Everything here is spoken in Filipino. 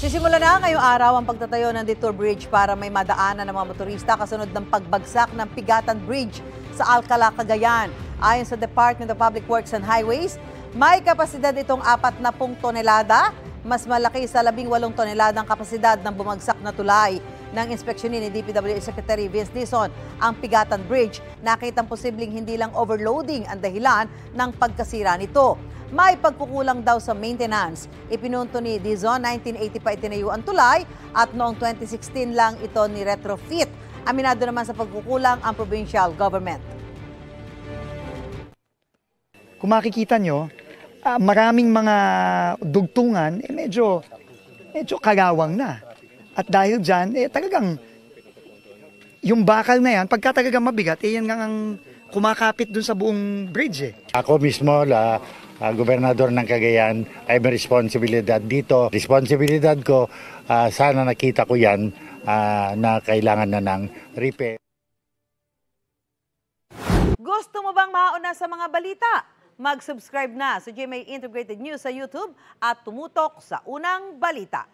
Sisimula na ngayong araw ang pagtatayo ng Detour Bridge para may madaanan ng mga motorista kasunod ng pagbagsak ng Pigatan Bridge sa Alcala, Cagayan. Ayon sa Department of Public Works and Highways, may kapasidad itong 40 tonelada, mas malaki sa 18 toneladang kapasidad ng bumagsak na tulay. Nang inspeksyonin ni DPWH Secretary Vince Dizon ang Pigatan Bridge, nakitang posibleng hindi lang overloading ang dahilan ng pagkasira nito. May pagkukulang daw sa maintenance. Ipinunto ni Dizon, 1980 pa itinayo ang tulay at noong 2016 lang ito ni retrofit. Aminado naman sa pagkukulang ang provincial government. Kung makikita nyo, maraming mga dugtungan, medyo kalawang na. At dahil dyan, talagang yung bakal na yan, pagka talagang mabigat, yan ang kumakapit dun sa buong bridge. Ako mismo, gobernador ng Cagayan, ay may responsibilidad dito. Responsibilidad ko, sana nakita ko yan na kailangan na ng repair. Gusto mo bang mauna sa mga balita? Mag-subscribe na sa GMA Integrated News sa YouTube at tumutok sa Unang Balita.